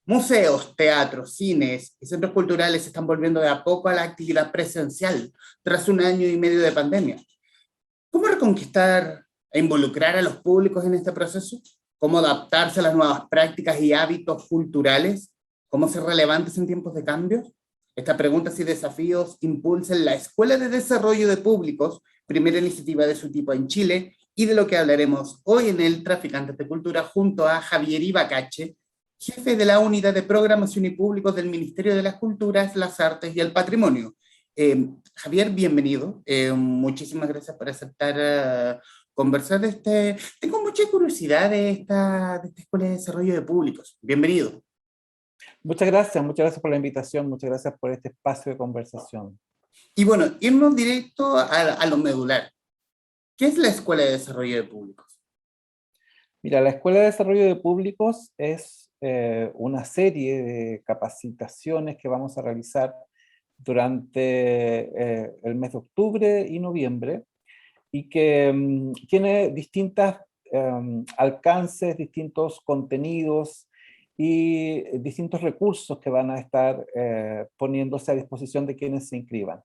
Museos, teatros, cines y centros culturales se están volviendo de a poco a la actividad presencial tras un año y medio de pandemia. ¿Cómo reconquistar e involucrar a los públicos en este proceso? ¿Cómo adaptarse a las nuevas prácticas y hábitos culturales? ¿Cómo ser relevantes en tiempos de cambio? Estas preguntas y desafíos impulsan la Escuela de Desarrollo de Públicos, primera iniciativa de su tipo en Chile, y de lo que hablaremos hoy en el Traficantes de Cultura junto a Javier Ibacache, jefe de la Unidad de Programación y Públicos del Ministerio de las Culturas, las Artes y el Patrimonio. Javier, bienvenido. Muchísimas gracias por aceptar conversar de este. Tengo mucha curiosidad de esta Escuela de Desarrollo de Públicos. Bienvenido. Muchas gracias por la invitación, muchas gracias por este espacio de conversación. Y bueno, irnos directo a lo medular. ¿Qué es la Escuela de Desarrollo de Públicos? Mira, la Escuela de Desarrollo de Públicos es una serie de capacitaciones que vamos a realizar durante el mes de octubre y noviembre, y que tiene distintos alcances, distintos contenidos y distintos recursos que van a estar poniéndose a disposición de quienes se inscriban.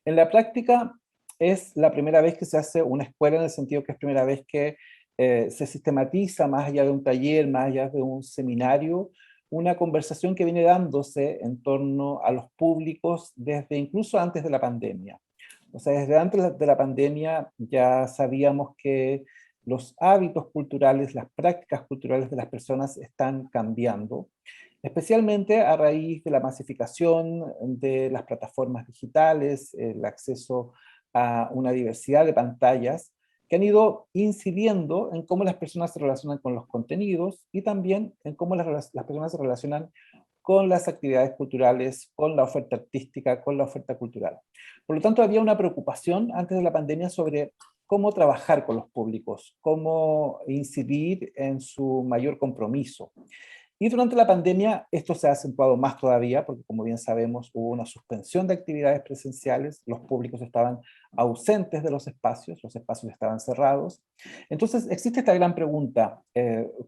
En la práctica es la primera vez que se hace una escuela, en el sentido que es primera vez que se sistematiza, más allá de un taller, más allá de un seminario, una conversación que viene dándose en torno a los públicos desde incluso antes de la pandemia. O sea, desde antes de la pandemia ya sabíamos que los hábitos culturales, las prácticas culturales de las personas están cambiando, especialmente a raíz de la masificación de las plataformas digitales, el acceso a una diversidad de pantallas que han ido incidiendo en cómo las personas se relacionan con los contenidos y también en cómo las personas se relacionan con las actividades culturales, con la oferta artística, con la oferta cultural. Por lo tanto, había una preocupación antes de la pandemia sobre cómo trabajar con los públicos, cómo incidir en su mayor compromiso. Y durante la pandemia esto se ha acentuado más todavía, porque como bien sabemos hubo una suspensión de actividades presenciales, los públicos estaban ausentes de los espacios estaban cerrados. Entonces existe esta gran pregunta,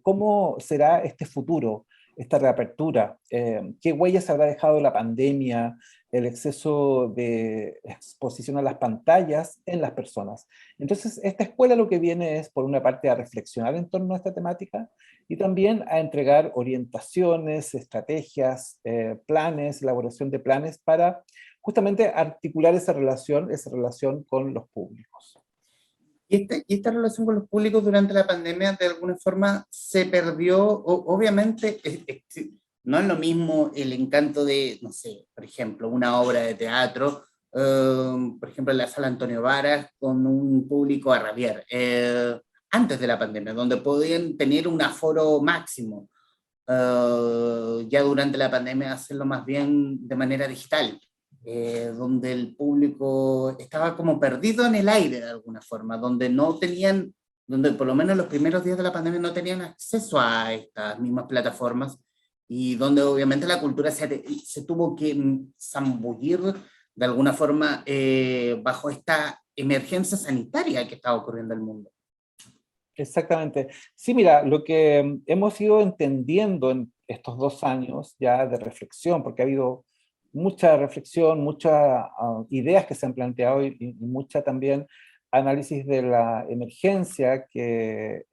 ¿cómo será este futuro, esta reapertura? ¿Qué huellas habrá dejado la pandemia, el exceso de exposición a las pantallas en las personas? Entonces esta escuela lo que viene es, por una parte, a reflexionar en torno a esta temática, y también a entregar orientaciones, estrategias, planes, elaboración de planes para justamente articular esa relación con los públicos. Y esta relación con los públicos durante la pandemia de alguna forma se perdió, obviamente, no es lo mismo el encanto de, no sé, por ejemplo, una obra de teatro, por ejemplo, en la Sala Antonio Varas, con un público a rabiar, antes de la pandemia, donde podían tener un aforo máximo. Ya durante la pandemia hacerlo más bien de manera digital, donde el público estaba como perdido en el aire de alguna forma, donde no tenían, donde por lo menos los primeros días de la pandemia no tenían acceso a estas mismas plataformas, y donde obviamente la cultura se tuvo que zambullir de alguna forma bajo esta emergencia sanitaria que estaba ocurriendo en el mundo. Exactamente. Sí, mira, lo que hemos ido entendiendo en estos 2 años ya de reflexión, porque ha habido mucha reflexión, muchas ideas que se han planteado y mucha también análisis de la emergencia que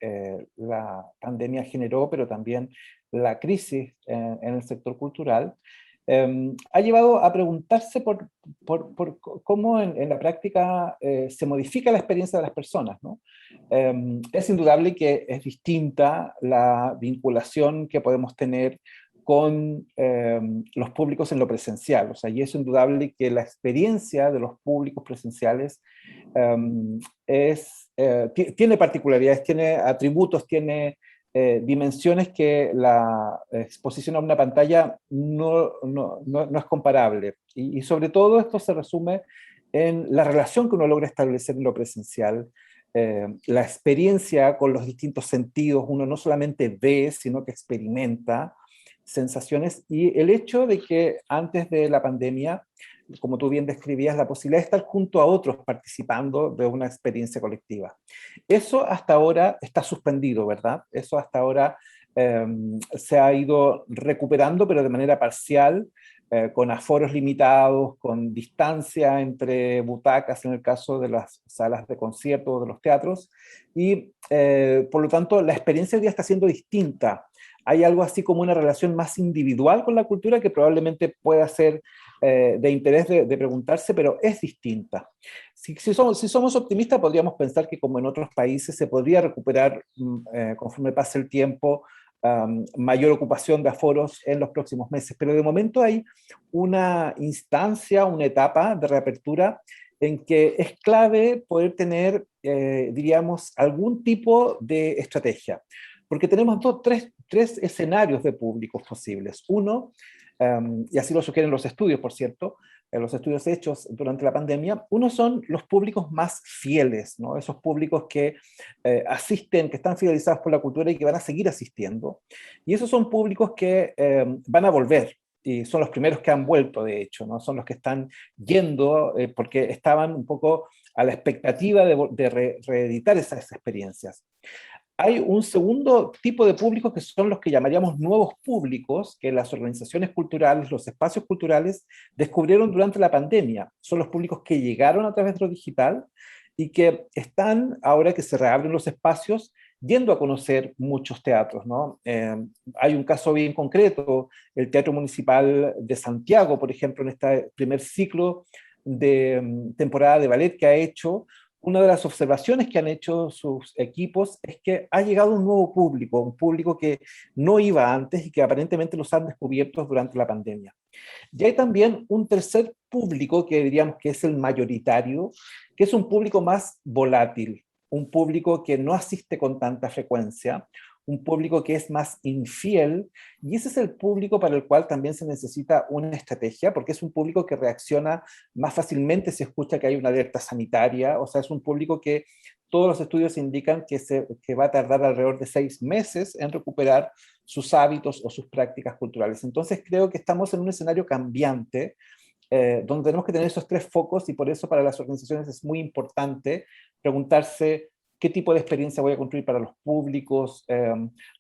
la pandemia generó, pero también la crisis en el sector cultural, ha llevado a preguntarse por cómo en la práctica se modifica la experiencia de las personas, ¿no? Es indudable que es distinta la vinculación que podemos tener con los públicos en lo presencial, o sea, y es indudable que la experiencia de los públicos presenciales tiene particularidades, tiene atributos, tiene dimensiones que la exposición a una pantalla no es comparable. Y sobre todo esto se resume en la relación que uno logra establecer en lo presencial, la experiencia con los distintos sentidos, uno no solamente ve, sino que experimenta sensaciones, y el hecho de que antes de la pandemia, como tú bien describías, la posibilidad de estar junto a otros participando de una experiencia colectiva. Eso hasta ahora está suspendido, ¿verdad? Eso hasta ahora se ha ido recuperando, pero de manera parcial, con aforos limitados, con distancia entre butacas en el caso de las salas de concierto o de los teatros, y por lo tanto la experiencia hoy día está siendo distinta. Hay algo así como una relación más individual con la cultura que probablemente pueda ser de interés de preguntarse, pero es distinta. Si somos optimistas, podríamos pensar que como en otros países se podría recuperar conforme pase el tiempo, mayor ocupación de aforos en los próximos meses. Pero de momento hay una instancia, una etapa de reapertura en que es clave poder tener, diríamos, algún tipo de estrategia. Porque tenemos tres escenarios de públicos posibles. Uno, y así lo sugieren los estudios, por cierto, los estudios hechos durante la pandemia, uno son los públicos más fieles, ¿no? Esos públicos que asisten, que están fidelizados por la cultura y que van a seguir asistiendo. Y esos son públicos que van a volver, y son los primeros que han vuelto, de hecho, ¿no? Son los que están yendo porque estaban un poco a la expectativa de reeditar esas experiencias. Hay un segundo tipo de públicos que son los que llamaríamos nuevos públicos, que las organizaciones culturales, los espacios culturales descubrieron durante la pandemia. Son los públicos que llegaron a través de lo digital y que están, ahora que se reabren los espacios, yendo a conocer muchos teatros, ¿no? Hay un caso bien concreto, el Teatro Municipal de Santiago, por ejemplo, en este primer ciclo de temporada de ballet que ha hecho. Una de las observaciones que han hecho sus equipos es que ha llegado un nuevo público, un público que no iba antes y que aparentemente los han descubierto durante la pandemia. Y hay también un tercer público que diríamos que es el mayoritario, que es un público más volátil, un público que no asiste con tanta frecuencia, un público que es más infiel, y ese es el público para el cual también se necesita una estrategia, porque es un público que reacciona más fácilmente si escucha que hay una alerta sanitaria, o sea, es un público que todos los estudios indican que va a tardar alrededor de 6 meses en recuperar sus hábitos o sus prácticas culturales. Entonces creo que estamos en un escenario cambiante, donde tenemos que tener esos tres focos, y por eso para las organizaciones es muy importante preguntarse qué tipo de experiencia voy a construir para los públicos,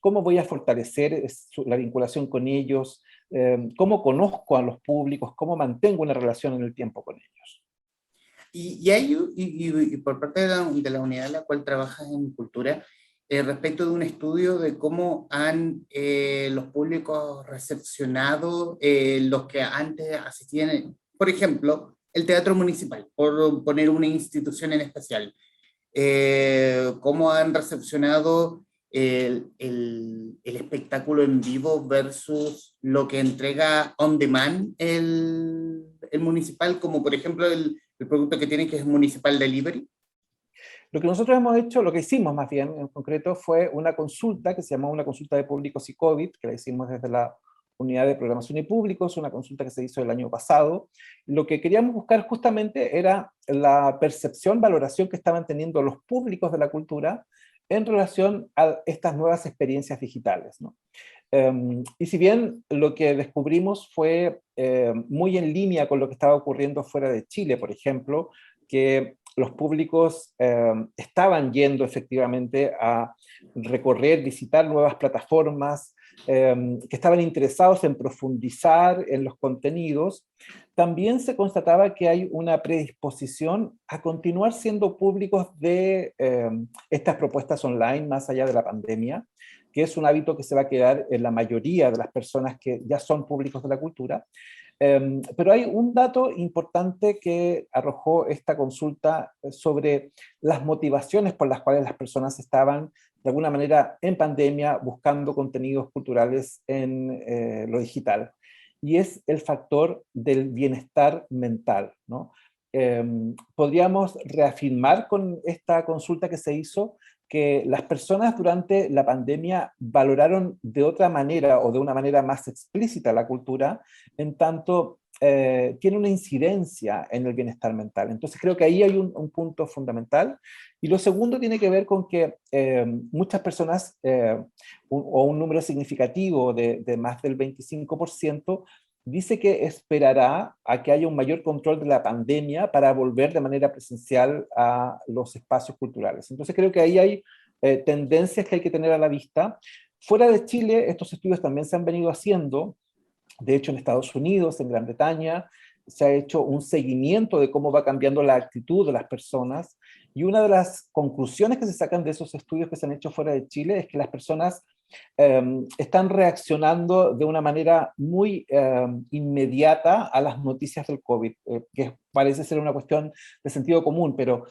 cómo voy a fortalecer la vinculación con ellos, cómo conozco a los públicos, cómo mantengo una relación en el tiempo con ellos. Y por parte de la unidad en la cual trabajas en cultura, respecto de un estudio de cómo han los públicos recepcionado los que antes asistían, por ejemplo, el Teatro Municipal, por poner una institución en especial, cómo han recepcionado el espectáculo en vivo versus lo que entrega on demand el municipal, como por ejemplo el producto que tiene, que es Municipal Delivery. Lo que nosotros hemos hecho, lo que hicimos más bien en concreto, fue una consulta que se llamó una consulta de públicos y COVID, que la hicimos desde la Unidad de Programación y Públicos, una consulta que se hizo el año pasado. Lo que queríamos buscar justamente era la percepción, valoración que estaban teniendo los públicos de la cultura en relación a estas nuevas experiencias digitales, ¿no? Y si bien lo que descubrimos fue muy en línea con lo que estaba ocurriendo fuera de Chile, por ejemplo, que los públicos estaban yendo efectivamente a recorrer, visitar nuevas plataformas, que estaban interesados en profundizar en los contenidos, también se constataba que hay una predisposición a continuar siendo públicos de estas propuestas online más allá de la pandemia, que es un hábito que se va a quedar en la mayoría de las personas que ya son públicos de la cultura. Pero hay un dato importante que arrojó esta consulta sobre las motivaciones por las cuales las personas estaban de alguna manera en pandemia buscando contenidos culturales en lo digital. Y es el factor del bienestar mental, ¿no? Podríamos reafirmar con esta consulta que se hizo que las personas durante la pandemia valoraron de otra manera o de una manera más explícita la cultura, en tanto tiene una incidencia en el bienestar mental. Entonces creo que ahí hay un punto fundamental. Y lo segundo tiene que ver con que muchas personas, o un número significativo de más del 25%, dice que esperará a que haya un mayor control de la pandemia para volver de manera presencial a los espacios culturales. Entonces creo que ahí hay tendencias que hay que tener a la vista. Fuera de Chile, estos estudios también se han venido haciendo. De hecho, en Estados Unidos, en Gran Bretaña, se ha hecho un seguimiento de cómo va cambiando la actitud de las personas, y una de las conclusiones que se sacan de esos estudios que se han hecho fuera de Chile es que las personas están reaccionando de una manera muy inmediata a las noticias del COVID, que parece ser una cuestión de sentido común, pero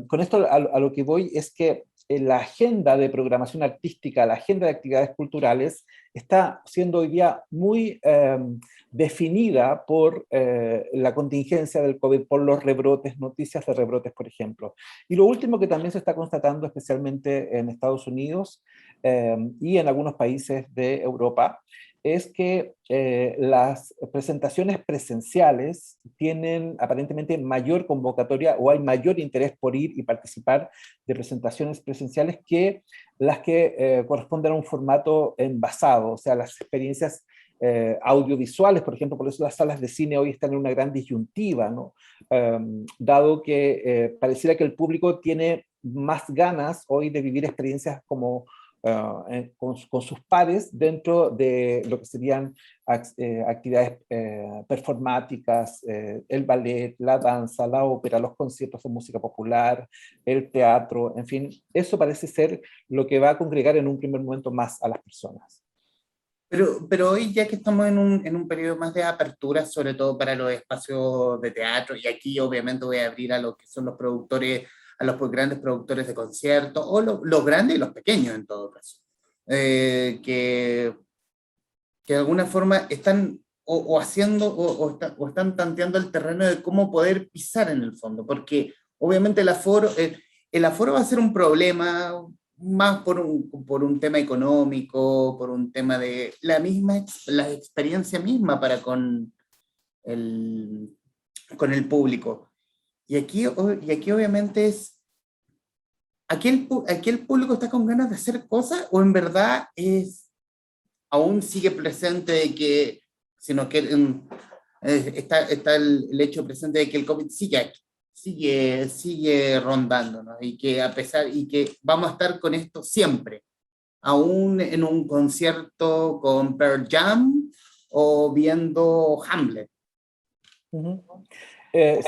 con esto a lo que voy es que la agenda de programación artística, la agenda de actividades culturales, está siendo hoy día muy definida por la contingencia del COVID, por los rebrotes, noticias de rebrotes, por ejemplo. Y lo último que también se está constatando, especialmente en Estados Unidos y en algunos países de Europa, es que las presentaciones presenciales tienen aparentemente mayor convocatoria, o hay mayor interés por ir y participar de presentaciones presenciales que las que corresponden a un formato envasado, o sea, las experiencias audiovisuales, por ejemplo. Por eso las salas de cine hoy están en una gran disyuntiva, ¿no? Dado que pareciera que el público tiene más ganas hoy de vivir experiencias como con sus pares dentro de lo que serían actividades performáticas, el ballet, la danza, la ópera, los conciertos de música popular, el teatro, en fin, eso parece ser lo que va a congregar en un primer momento más a las personas. Pero hoy, ya que estamos en un periodo más de apertura, sobre todo para los espacios de teatro, y aquí obviamente voy a abrir a lo que son los productores, a los grandes productores de conciertos, o los grandes y los pequeños en todo caso, que de alguna forma están o haciendo o están tanteando el terreno de cómo poder pisar en el fondo, porque obviamente el aforo va a ser un problema más por un tema económico, por un tema de la experiencia misma para el, con el público. Y aquí obviamente aquí el público está con ganas de hacer cosas, o en verdad aún sigue presente de que, sino que está el hecho presente de que el COVID sigue rondando, ¿no? Y que a pesar, y que vamos a estar con esto siempre, aún en un concierto con Pearl Jam o viendo Hamlet. Uh-huh.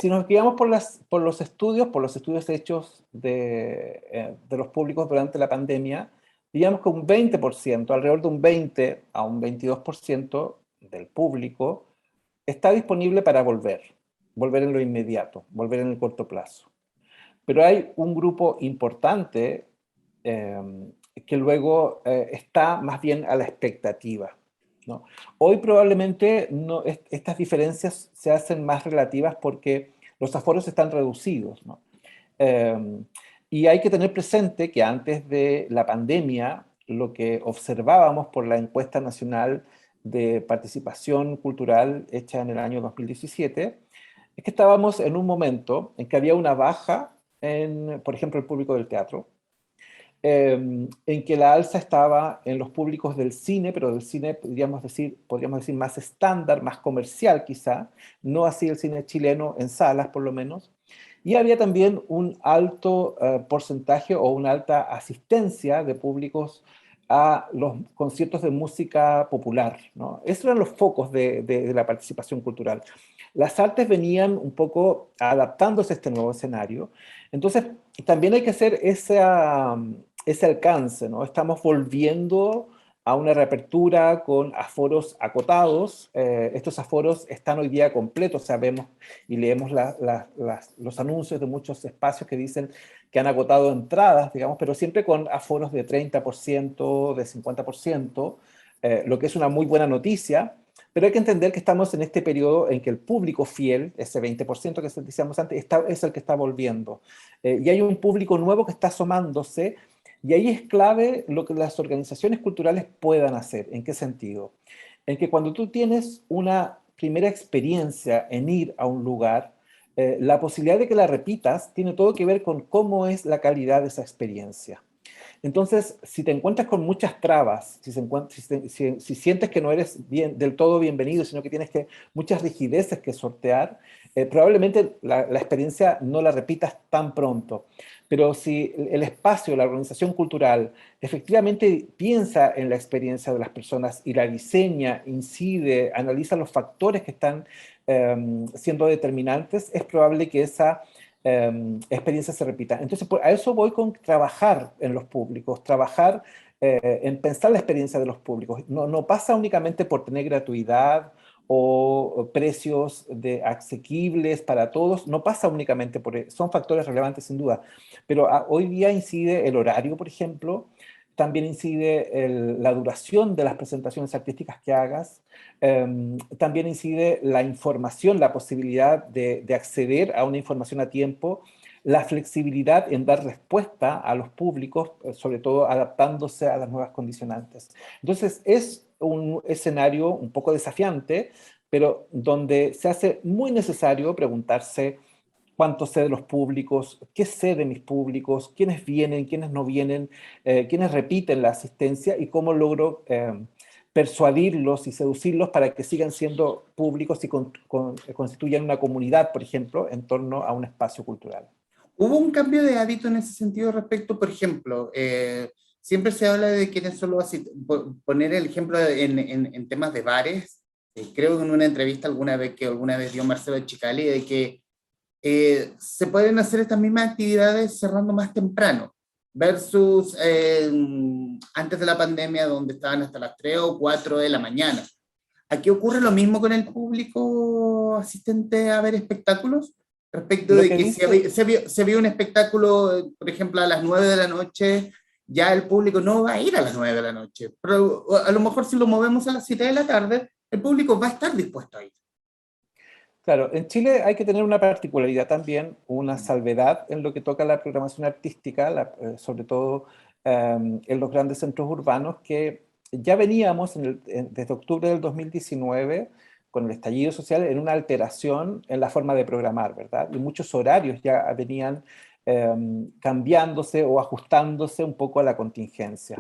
Si nos guiamos por los estudios hechos de los públicos durante la pandemia, digamos que un 20%, alrededor de un 20 a un 22% del público está disponible para volver en lo inmediato, volver en el corto plazo. Pero hay un grupo importante que luego está más bien a la expectativa, ¿no? Hoy probablemente estas diferencias se hacen más relativas porque los aforos están reducidos, ¿no? Y hay que tener presente que antes de la pandemia, lo que observábamos por la encuesta nacional de participación cultural hecha en el año 2017, es que estábamos en un momento en que había una baja en, por ejemplo, el público del teatro, en que la alza estaba en los públicos del cine, pero del cine podríamos decir más estándar, más comercial quizá, no así el cine chileno en salas por lo menos, y había también un alto porcentaje o una alta asistencia de públicos a los conciertos de música popular, ¿no? Esos eran los focos de la participación cultural. Las artes venían un poco adaptándose a este nuevo escenario, entonces también hay que hacer ese alcance, ¿no? Estamos volviendo a una reapertura con aforos acotados. Estos aforos están hoy día completos, sabemos y leemos los anuncios de muchos espacios que dicen que han agotado entradas, digamos, pero siempre con aforos de 30%, de 50%, lo que es una muy buena noticia. Pero hay que entender que estamos en este periodo en que el público fiel, ese 20% que decíamos antes, es el que está volviendo. Y hay un público nuevo que está asomándose, y ahí es clave lo que las organizaciones culturales puedan hacer. ¿En qué sentido? En que cuando tú tienes una primera experiencia en ir a un lugar, la posibilidad de que la repitas tiene todo que ver con cómo es la calidad de esa experiencia. Entonces, si te encuentras con muchas trabas, si sientes que no eres del todo bienvenido, sino que tienes muchas rigideces que sortear, probablemente la experiencia no la repitas tan pronto. Pero si el espacio, la organización cultural, efectivamente piensa en la experiencia de las personas y la diseña, incide, analiza los factores que están siendo determinantes, es probable que esa experiencia se repita. Entonces, a eso voy con trabajar en los públicos, trabajar en pensar la experiencia de los públicos. No pasa únicamente por tener gratuidad o precios asequibles para todos, no pasa únicamente por eso, son factores relevantes sin duda, pero hoy día incide el horario, por ejemplo, también incide la duración de las presentaciones artísticas que hagas, también incide la información, la posibilidad de acceder a una información a tiempo, la flexibilidad en dar respuesta a los públicos, sobre todo adaptándose a las nuevas condicionantes. Entonces es un escenario un poco desafiante, pero donde se hace muy necesario preguntarse cuánto sé de los públicos, qué sé de mis públicos, quiénes vienen, quiénes no vienen, quiénes repiten la asistencia y cómo logro persuadirlos y seducirlos para que sigan siendo públicos y constituyan una comunidad, por ejemplo, en torno a un espacio cultural. ¿Hubo un cambio de hábito en ese sentido respecto, por ejemplo, siempre se habla de quiénes son los poner el ejemplo en temas de bares, creo que en una entrevista alguna vez dio Marcelo Chicali, de que se pueden hacer estas mismas actividades cerrando más temprano, versus antes de la pandemia donde estaban hasta las 3 o 4 de la mañana. ¿Aquí ocurre lo mismo con el público asistente a ver espectáculos? Respecto Lo de que que dice, se vio un espectáculo, por ejemplo, a las 9 de la noche, ya el público no va a ir a las 9 de la noche, pero a lo mejor si lo movemos a las 7 de la tarde, el público va a estar dispuesto a ir. claro, en Chile hay que tener una particularidad también, una salvedad en lo que toca a la programación artística, sobre todo en los grandes centros urbanos, que ya veníamos desde octubre del 2019 con el estallido social en una alteración en la forma de programar, ¿verdad? Y muchos horarios ya venían cambiándose o ajustándose un poco a la contingencia.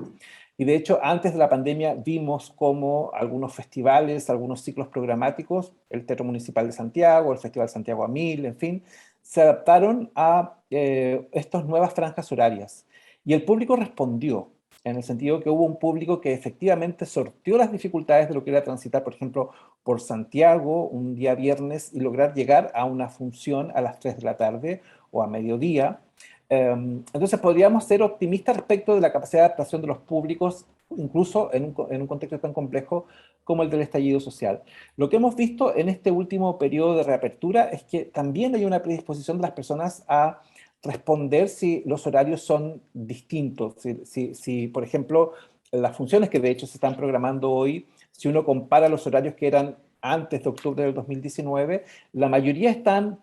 Y de hecho, antes de la pandemia vimos cómo algunos festivales, algunos ciclos programáticos, el Teatro Municipal de Santiago, el Festival Santiago a Mil, en fin, se adaptaron a estas nuevas franjas horarias. Y el público respondió, en el sentido que hubo un público que efectivamente sorteó las dificultades de lo que era transitar, por ejemplo, por Santiago un día viernes y lograr llegar a una función a las 3 de la tarde o a mediodía. Entonces podríamos ser optimistas respecto de la capacidad de adaptación de los públicos, incluso en un contexto tan complejo como el del estallido social. Lo que hemos visto en este último periodo de reapertura es que también hay una predisposición de las personas a responder si los horarios son distintos. Si, por ejemplo, las funciones que de hecho se están programando hoy, si uno compara los horarios que eran antes de octubre del 2019, la mayoría se han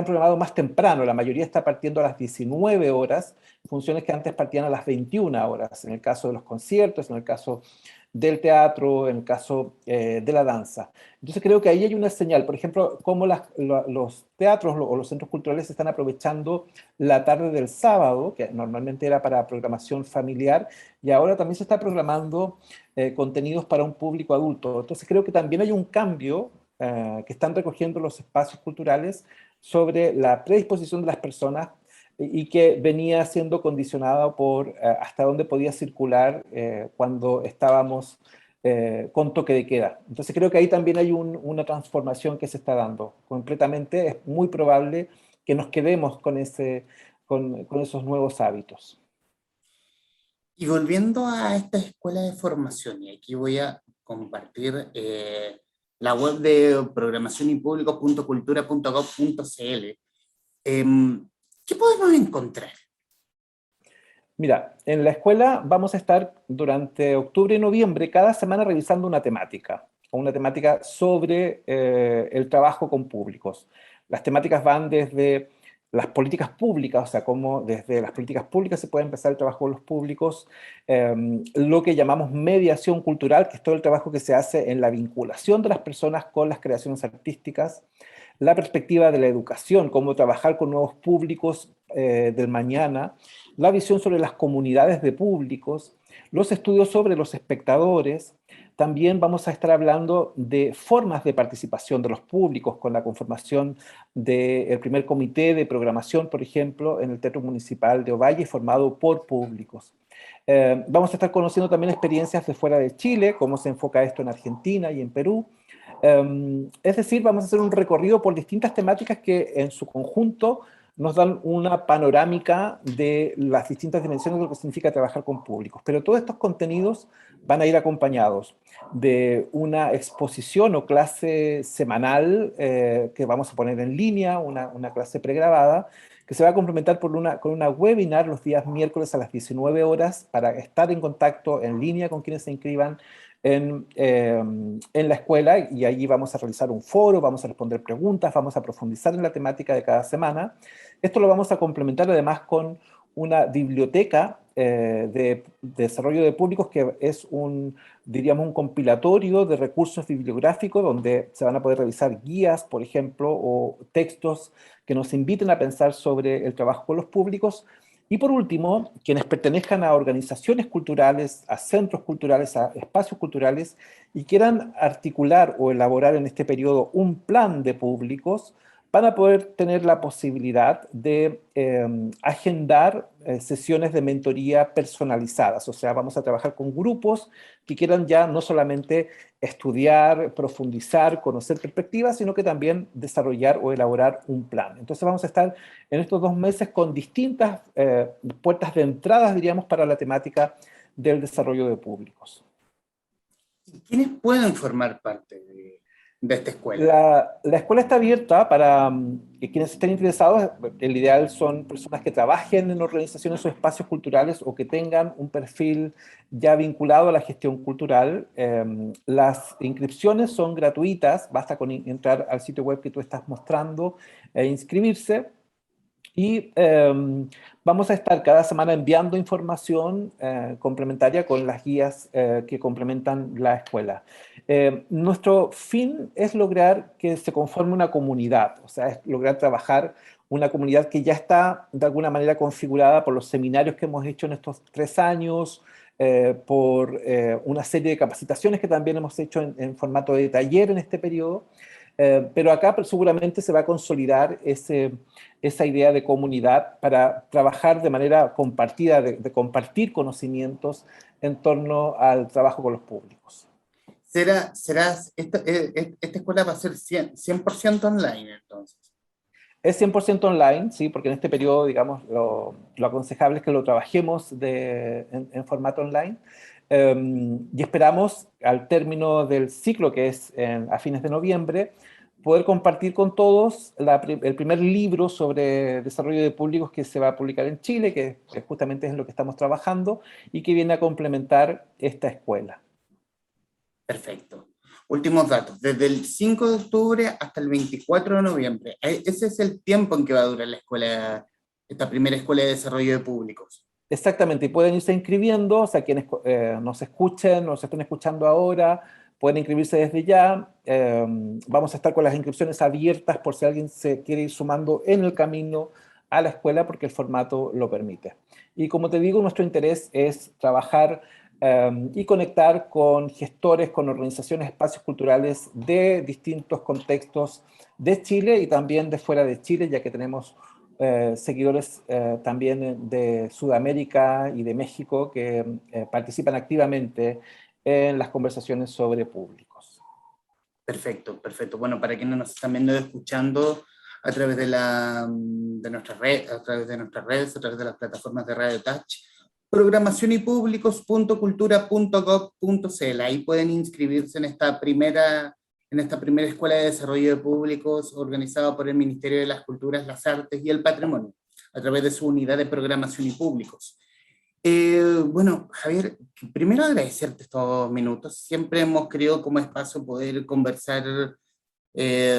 programado más temprano, la mayoría está partiendo a las 19 horas, funciones que antes partían a las 21 horas, en el caso de los conciertos, en el caso del teatro, en el caso de la danza. Entonces creo que ahí hay una señal, por ejemplo, cómo los teatros o los centros culturales están aprovechando la tarde del sábado, que normalmente era para programación familiar, y ahora también se está programando contenidos para un público adulto. Entonces creo que también hay un cambio que están recogiendo los espacios culturales sobre la predisposición de las personas y que venía siendo condicionado por hasta dónde podía circular cuando estábamos con toque de queda. Entonces creo que ahí también hay una transformación que se está dando. Completamente es muy probable que nos quedemos con esos nuevos hábitos. Y volviendo a esta escuela de formación, y aquí voy a compartir la web de programación y público.cultura.gov.cl. ¿Qué podemos encontrar? Mira, en la escuela vamos a estar durante octubre y noviembre cada semana revisando una temática, o una temática sobre el trabajo con públicos. Las temáticas van desde las políticas públicas, o sea, cómo desde las políticas públicas se puede empezar el trabajo con los públicos, lo que llamamos mediación cultural, que es todo el trabajo que se hace en la vinculación de las personas con las creaciones artísticas, la perspectiva de la educación, cómo trabajar con nuevos públicos del mañana, la visión sobre las comunidades de públicos, los estudios sobre los espectadores. También vamos a estar hablando de formas de participación de los públicos con la conformación del primer comité de programación, por ejemplo, en el Teatro Municipal de Ovalle, formado por públicos. Vamos a estar conociendo también experiencias de fuera de Chile, cómo se enfoca esto en Argentina y en Perú. Es decir, vamos a hacer un recorrido por distintas temáticas que en su conjunto nos dan una panorámica de las distintas dimensiones de lo que significa trabajar con públicos. Pero todos estos contenidos van a ir acompañados de una exposición o clase semanal que vamos a poner en línea, una clase pregrabada, que se va a complementar con una webinar los días miércoles a las 19 horas para estar en contacto en línea con quienes se inscriban en la escuela, y allí vamos a realizar un foro, vamos a responder preguntas, vamos a profundizar en la temática de cada semana. Esto lo vamos a complementar además con una biblioteca de desarrollo de públicos que es diríamos, un compilatorio de recursos bibliográficos donde se van a poder revisar guías, por ejemplo, o textos que nos inviten a pensar sobre el trabajo con los públicos. Y por último, quienes pertenezcan a organizaciones culturales, a centros culturales, a espacios culturales, y quieran articular o elaborar en este periodo un plan de públicos, van a poder tener la posibilidad de agendar sesiones de mentoría personalizadas. O sea, vamos a trabajar con grupos que quieran ya no solamente estudiar, profundizar, conocer perspectivas, sino que también desarrollar o elaborar un plan. Entonces vamos a estar en estos 2 meses con distintas puertas de entrada, diríamos, para la temática del desarrollo de públicos. ¿Quiénes pueden formar parte de esta escuela? La escuela está abierta para quienes estén interesados. El ideal son personas que trabajen en organizaciones o espacios culturales o que tengan un perfil ya vinculado a la gestión cultural. Las inscripciones son gratuitas, basta con entrar al sitio web que tú estás mostrando e inscribirse. Y vamos a estar cada semana enviando información complementaria con las guías que complementan la escuela. Nuestro fin es lograr que se conforme una comunidad, o sea, es lograr trabajar una comunidad que ya está de alguna manera configurada por los seminarios que hemos hecho en estos 3 años, por una serie de capacitaciones que también hemos hecho en formato de taller en este periodo. Pero acá seguramente se va a consolidar esa idea de comunidad para trabajar de manera compartida, de compartir conocimientos en torno al trabajo con los públicos. Esta escuela va a ser 100% online entonces? Es 100% online, sí, porque en este periodo, digamos, lo aconsejable es que lo trabajemos en formato online. Y esperamos, al término del ciclo, que es a fines de noviembre, poder compartir con todos el primer libro sobre desarrollo de públicos que se va a publicar en Chile, que justamente es en lo que estamos trabajando, y que viene a complementar esta escuela. Perfecto. Últimos datos. Desde el 5 de octubre hasta el 24 de noviembre. Ese es el tiempo en que va a durar la escuela, esta primera escuela de desarrollo de públicos. Exactamente, y pueden irse inscribiendo, o sea, quienes nos escuchen, nos estén escuchando ahora, pueden inscribirse desde ya. Vamos a estar con las inscripciones abiertas por si alguien se quiere ir sumando en el camino a la escuela, porque el formato lo permite. Y como te digo, nuestro interés es trabajar y conectar con gestores, con organizaciones, espacios culturales de distintos contextos de Chile y también de fuera de Chile, ya que tenemos seguidores también de Sudamérica y de México que participan activamente en las conversaciones sobre públicos. Perfecto, perfecto. Bueno, para quienes nos están viendo y escuchando a través de nuestras redes, a través de las plataformas de Radio Touch, programacionypúblicos.cultura.gov.cl. Ahí pueden inscribirse en esta primera escuela de desarrollo de públicos organizada por el Ministerio de las Culturas, las Artes y el Patrimonio, a través de su unidad de programación y públicos. Bueno, Javier, primero agradecerte estos minutos. Siempre hemos querido como espacio poder conversar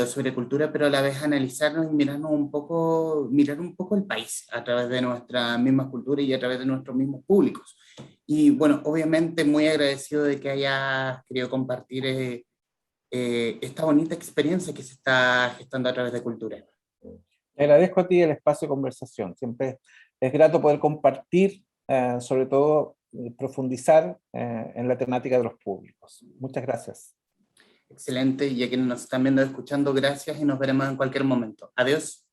sobre cultura, pero a la vez analizarnos y mirar un poco el país a través de nuestra misma cultura y a través de nuestros mismos públicos. Y bueno, obviamente muy agradecido de que hayas querido compartir esta bonita experiencia que se está gestando a través de cultura. Te agradezco a ti el espacio de conversación. Siempre es grato poder compartir, sobre todo profundizar en la temática de los públicos. Muchas gracias. Excelente, y a quienes nos están viendo y escuchando, gracias y nos veremos en cualquier momento. Adiós.